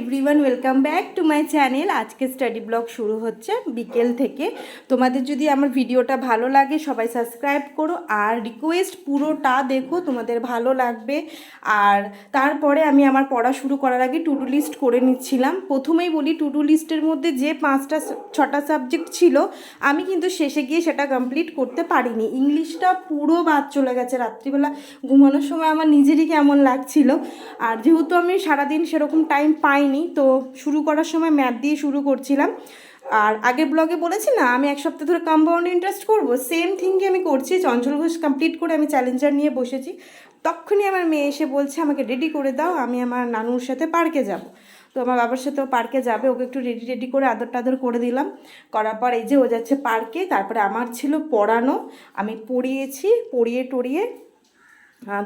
Everyone, welcome back to my channel. আজকে study blog শুরু হচ্ছে বিকেল থেকে। তোমাদের যদি আমার ভিডিওটা ভালো লাগে সবাই সাবস্ক্রাইব করো, আর রিকোয়েস্ট পুরোটা দেখো, তোমাদের ভালো লাগবে। আর তারপরে আমি আমার পড়া শুরু করার আগে টু ডু লিস্ট করে নিচ্ছিলাম। প্রথমেই বলি, টু ডু লিস্টের মধ্যে যে 5-6টা সাবজেক্ট ছিল আমি কিন্তু শেষে গিয়ে সেটা কমপ্লিট করতে পারিনি। ইংলিশটা পুরো বাদ চলে গেছে। রাত্রিবেলা ঘুমানোর সময় আমার নিজেরই কেমন লাগছিল। আর যেহেতু আমি সারাদিন সেরকম টাইম পাইনি, তো শুরু করার সময় ম্যাথ দিয়ে শুরু করছিলাম। আর আগের ব্লগে বলেছি না আমি এক সপ্তাহ ধরে কম্পাউন্ড ইন্টারেস্ট করবো, সেম থিংকে আমি করছি। চঞ্চল ঘোষ কমপ্লিট করে আমি চ্যালেঞ্জার নিয়ে বসেছি। তখনই আমার মেয়ে এসে বলছে আমাকে রেডি করে দাও, আমি আমার নানুর সাথে পার্কে যাব। তো আমার বাবার সাথেও পার্কে যাবে, ওকে একটু রেডি করে আদর টাদর করে দিলাম। করার পর এই যে ও যাচ্ছে পার্কে। তারপরে আমার ছিল পড়ানো, আমি পড়িয়েছি, পড়িয়ে টড়িয়ে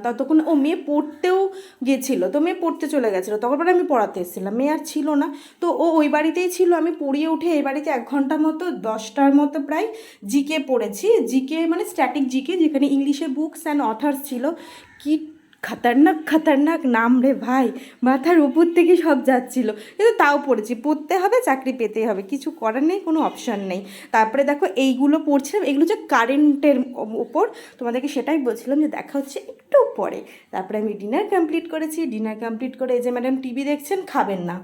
ততক্ষণ ও মেয়ে পড়তেও গেছিলো, তো মেয়ে পড়তে চলে গেছিলো, তখন পরে আমি পড়াতে এসেছিলাম, মেয়ে আর ছিল না। তো ও ওই বাড়িতেই ছিল, আমি পড়িয়ে উঠে এই বাড়িতে 1 ঘন্টার মতো 10টার মতো প্রায় জিকে পড়েছি। জিকে মানে স্ট্যাটিক জিকে, যেখানে ইংলিশে বুকস অ্যান্ড অথার্স ছিল। কি খতরনাক খতরনাক নাম রে ভাই, মাথার উপর থেকে সব যাচ্ছিল, কিন্তু তাও পড়েছি। পড়তে হবে, চাকরি পেতেই হবে, কিছু করার নেই, কোনো অপশান নেই। তারপরে দেখো এইগুলো পড়ছিলাম, এগুলো হচ্ছে কারেন্টের ওপর, তোমাদেরকে সেটাই বলছিলাম যে দেখা হচ্ছে একটু পরে। তারপরে আমি ডিনার কমপ্লিট করেছি। ডিনার কমপ্লিট করে এই যে ম্যাডাম টিভি দেখছেন, খাবেন না,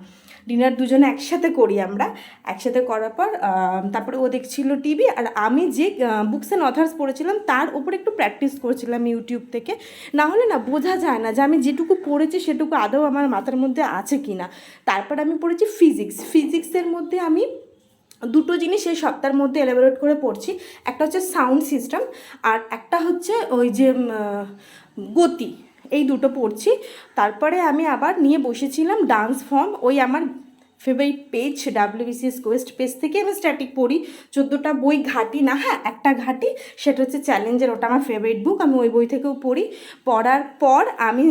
ডিনার দুজনে একসাথে করি আমরা। একসাথে করার পর তারপরে ও দেখছিল টিভি, আর আমি যে বুকস অ্যান্ড অথার্স পড়েছিলাম তার উপরে একটু প্র্যাকটিস করছিলাম ইউটিউব থেকে। না হলে না বোঝা যায় না যে আমি যেটুকু পড়েছি সেটুকু আদৌ আমার মাথার মধ্যে আছে কি না। তারপর আমি পড়েছি ফিজিক্সের মধ্যে আমি দুটো জিনিস এই সপ্তাহের মধ্যে এলাবোরেট করে পড়ছি। একটা হচ্ছে সাউন্ড সিস্টেম, আর একটা হচ্ছে ওই যে গতি, এই দুটো পড়ছি। তারপরে আমি আবার নিয়ে বসেছিলাম ডান্স ফর্ম, ওই আমার favourite page WBCS Quest page থেকে আমি স্ট্যাটিক পড়ি। 14টা বই ঘাটি না, হ্যাঁ একটা ঘাটি, সেটা হচ্ছে চ্যালেঞ্জের, ওটা আমার ফেভারিট বুক, আমি ওই বই থেকেও পড়ি। পড়ার পর আমি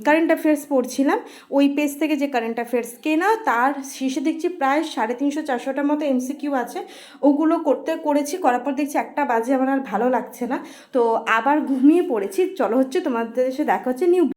কারেন্ট অ্যাফেয়ার্স পড়ছিলাম, ওই পেজ থেকে যে কারেন্ট অ্যাফেয়ার্স কেনা, তার শেষে দেখছি প্রায় 350-400টার মতো MCQ আছে, ওগুলো করার পর দেখছি 1টা বাজে, আমার আর ভালো লাগছে না, তো আবার ঘুমিয়ে পড়েছি। চলো হচ্ছে তোমাদের এসে দেখা হচ্ছে নিউ